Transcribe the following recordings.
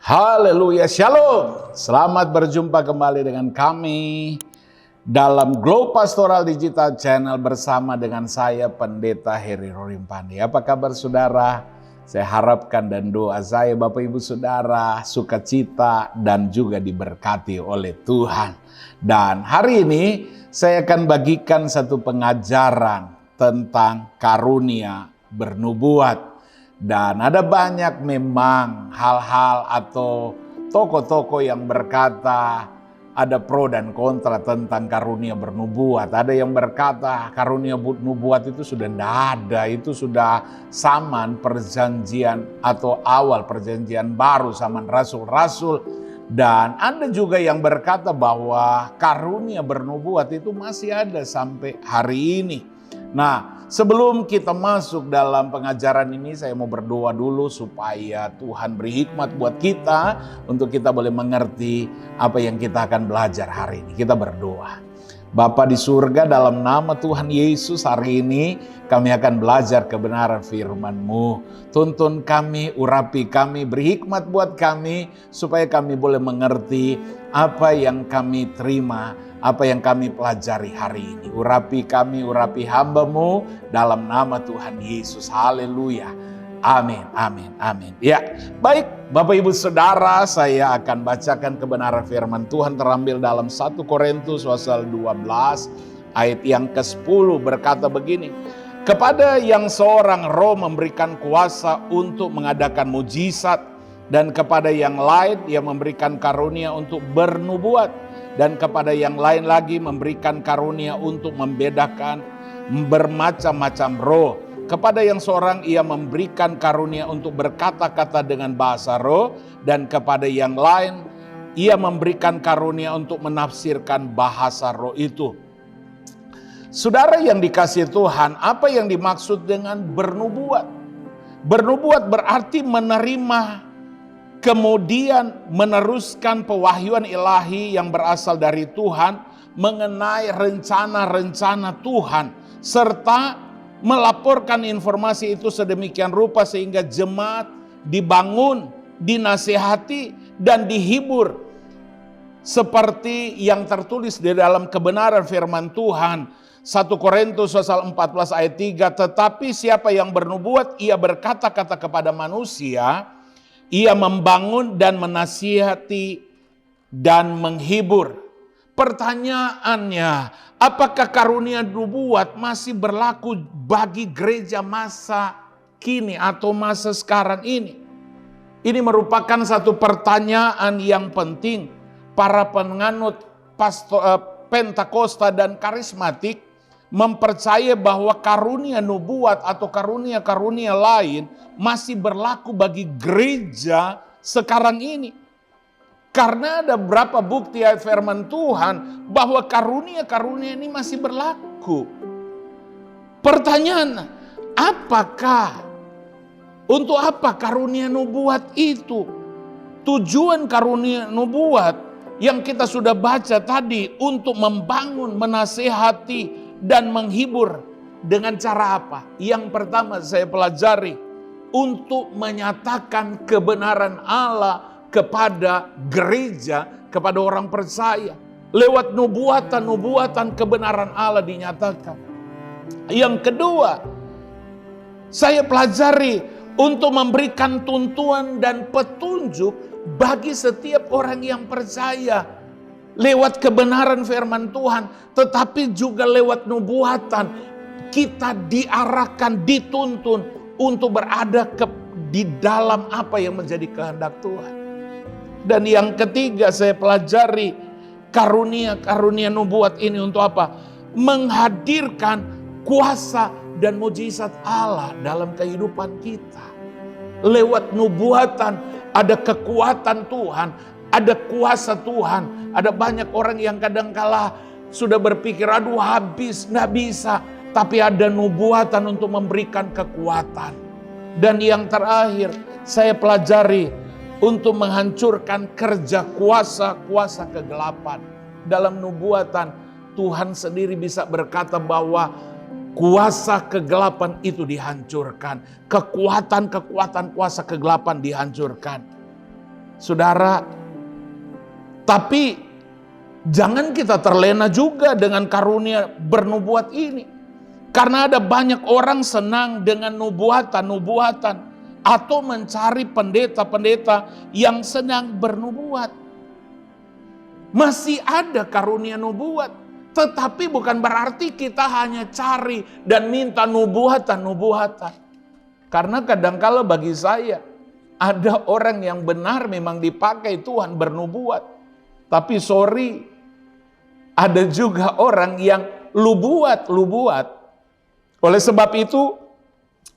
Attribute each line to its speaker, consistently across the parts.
Speaker 1: Haleluya, shalom. Selamat berjumpa kembali dengan kami dalam Glow Pastoral Digital Channel bersama dengan saya Pendeta Heri Rorimpande. Apa kabar saudara? Saya harapkan dan doa saya Bapak Ibu Saudara sukacita dan juga diberkati oleh Tuhan. Dan hari ini saya akan bagikan satu pengajaran tentang karunia bernubuat. Dan ada banyak memang hal-hal atau tokoh-tokoh yang berkata ada pro dan kontra tentang karunia bernubuat. Ada yang berkata karunia nubuat itu sudah tidak ada, itu sudah zaman perjanjian atau awal perjanjian baru, zaman rasul-rasul. Dan ada juga yang berkata bahwa karunia bernubuat itu masih ada sampai hari ini. Nah, sebelum kita masuk dalam pengajaran ini, saya mau berdoa dulu supaya Tuhan beri hikmat buat kita untuk kita boleh mengerti apa yang kita akan belajar hari ini. Kita berdoa. Bapa di surga, dalam nama Tuhan Yesus hari ini kami akan belajar kebenaran firman-Mu. Tuntun kami, urapi kami, beri hikmat buat kami supaya kami boleh mengerti apa yang kami terima, apa yang kami pelajari hari ini. Urapi kami, urapi hamba-Mu dalam nama Tuhan Yesus. Haleluya. Amin, amin, amin. Ya, baik Bapak Ibu Saudara, saya akan bacakan kebenaran firman Tuhan terambil dalam 1 Korintus pasal 12 ayat yang ke-10 berkata begini. Kepada yang seorang roh memberikan kuasa untuk mengadakan mujizat, dan kepada yang lain ia memberikan karunia untuk bernubuat, dan kepada yang lain lagi memberikan karunia untuk membedakan bermacam-macam roh. Kepada yang seorang ia memberikan karunia untuk berkata-kata dengan bahasa roh, dan kepada yang lain ia memberikan karunia untuk menafsirkan bahasa roh itu. Saudara yang dikasihi Tuhan, apa yang dimaksud dengan bernubuat? Bernubuat berarti menerima kemudian meneruskan pewahyuan ilahi yang berasal dari Tuhan mengenai rencana-rencana Tuhan, serta melaporkan informasi itu sedemikian rupa sehingga jemaat dibangun, dinasihati, dan dihibur. Seperti yang tertulis di dalam kebenaran firman Tuhan, 1 Korintus pasal 14 ayat 3, tetapi siapa yang bernubuat, ia berkata-kata kepada manusia, ia membangun dan menasihati dan menghibur. Pertanyaannya, apakah karunia nubuat masih berlaku bagi gereja masa kini atau masa sekarang ini? Ini merupakan satu pertanyaan yang penting. Para penganut Pentakosta dan karismatik mempercayai bahwa karunia nubuat atau karunia-karunia lain masih berlaku bagi gereja sekarang ini. Karena ada berapa bukti ayat firman Tuhan bahwa karunia-karunia ini masih berlaku. Pertanyaan, untuk apa karunia nubuat itu? Tujuan karunia nubuat yang kita sudah baca tadi untuk membangun, menasehati, dan menghibur dengan cara apa? Yang pertama saya pelajari, untuk menyatakan kebenaran Allah kepada gereja, kepada orang percaya. Lewat nubuatan kebenaran Allah dinyatakan. Yang kedua, saya pelajari untuk memberikan tuntunan dan petunjuk bagi setiap orang yang percaya. Lewat kebenaran firman Tuhan, tetapi juga lewat nubuatan, kita diarahkan, dituntun untuk berada di dalam apa yang menjadi kehendak Tuhan. Dan yang ketiga saya pelajari karunia nubuat ini untuk apa? Menghadirkan kuasa dan mujizat Allah dalam kehidupan kita. Lewat nubuatan ada kekuatan Tuhan, ada kuasa Tuhan. Ada banyak orang yang kadangkala sudah berpikir, aduh habis, nggak bisa. Tapi ada nubuatan untuk memberikan kekuatan. Dan yang terakhir saya pelajari untuk menghancurkan kerja kuasa-kuasa kegelapan. Dalam nubuatan Tuhan sendiri bisa berkata bahwa kuasa kegelapan itu dihancurkan. Kekuatan-kekuatan kuasa kegelapan dihancurkan. saudara. Tapi jangan kita terlena juga dengan karunia bernubuat ini. Karena ada banyak orang senang dengan nubuatan atau mencari pendeta-pendeta yang senang bernubuat. Masih ada karunia nubuat, tetapi bukan berarti kita hanya cari dan minta nubuatan. Karena kadangkala bagi saya, ada orang yang benar memang dipakai Tuhan bernubuat. Tapi sorry, ada juga orang yang lubuat. Oleh sebab itu,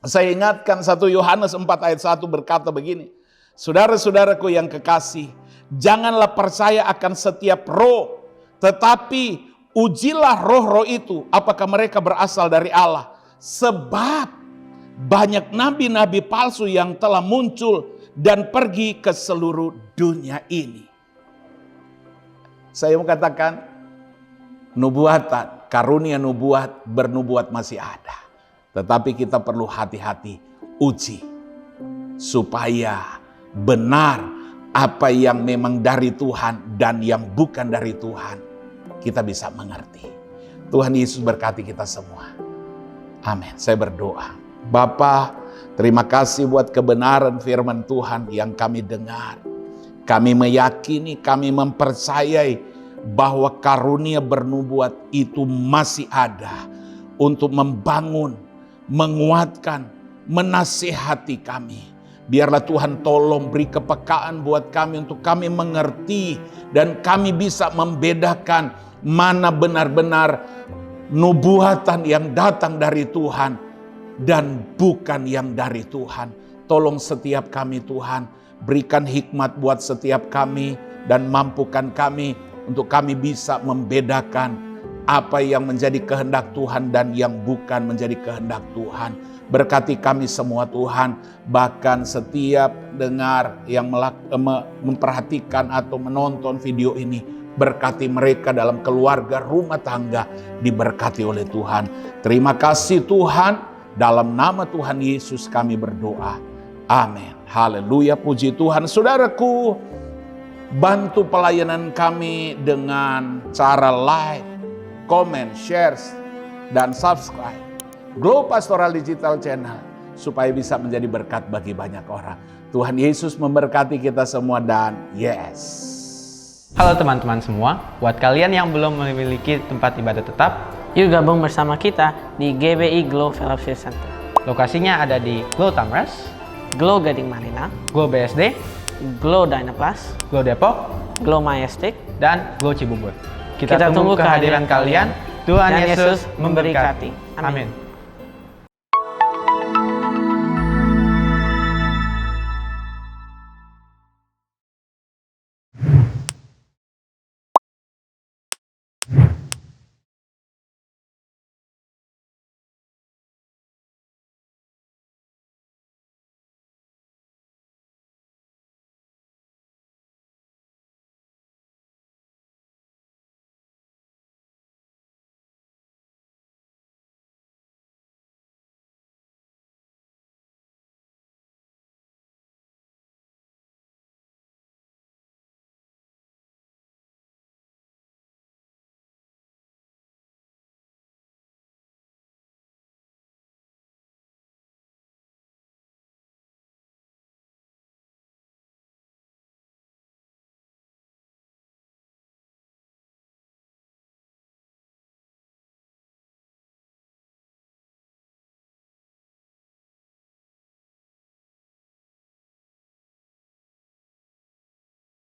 Speaker 1: saya ingatkan 1 Yohanes 4 ayat 1 berkata begini. Saudara-saudaraku yang kekasih, janganlah percaya akan setiap roh, tetapi ujilah roh-roh itu, apakah mereka berasal dari Allah. Sebab banyak nabi-nabi palsu yang telah muncul dan pergi ke seluruh dunia ini. Saya mau katakan, nubuatan, karunia nubuat, bernubuat masih ada. Tetapi kita perlu hati-hati, uji. Supaya benar apa yang memang dari Tuhan dan yang bukan dari Tuhan. Kita bisa mengerti. Tuhan Yesus berkati kita semua. Amin. Saya berdoa. Bapa, terima kasih buat kebenaran firman Tuhan yang kami dengar. Kami meyakini, kami mempercayai bahwa karunia bernubuat itu masih ada untuk membangun, menguatkan, menasihati kami. Biarlah Tuhan tolong beri kepekaan buat kami untuk kami mengerti dan kami bisa membedakan mana benar-benar nubuatan yang datang dari Tuhan dan bukan yang dari Tuhan. Tolong setiap kami Tuhan, berikan hikmat buat setiap kami dan mampukan kami untuk kami bisa membedakan apa yang menjadi kehendak Tuhan dan yang bukan menjadi kehendak Tuhan. Berkati kami semua Tuhan, bahkan setiap dengar yang memperhatikan atau menonton video ini, berkati mereka dalam keluarga, rumah tangga, diberkati oleh Tuhan. Terima kasih Tuhan. Dalam nama Tuhan Yesus kami berdoa. Amin. Haleluya, puji Tuhan. Saudaraku, bantu pelayanan kami dengan cara like, comment, share, dan subscribe Glow Pastoral Digital Channel supaya bisa menjadi berkat bagi banyak orang. Tuhan Yesus memberkati kita semua dan yes.
Speaker 2: Halo teman-teman semua, buat kalian yang belum memiliki tempat ibadah tetap,
Speaker 3: yuk gabung bersama kita di GBI Glow Fellowship Center.
Speaker 2: lokasinya ada di Glow Tamres,
Speaker 3: Glow Gading Marina,
Speaker 2: Glow BSD,
Speaker 3: Glow Dynaplus,
Speaker 2: Glow Depok,
Speaker 3: Glow Majestic,
Speaker 2: dan Glow Cibubur.
Speaker 3: Kita tunggu kehadiran kalian.
Speaker 2: Tuhan
Speaker 3: Dan
Speaker 2: Yesus
Speaker 3: Yesus memberkati.
Speaker 2: memberkati.
Speaker 3: Amin.
Speaker 2: Amin.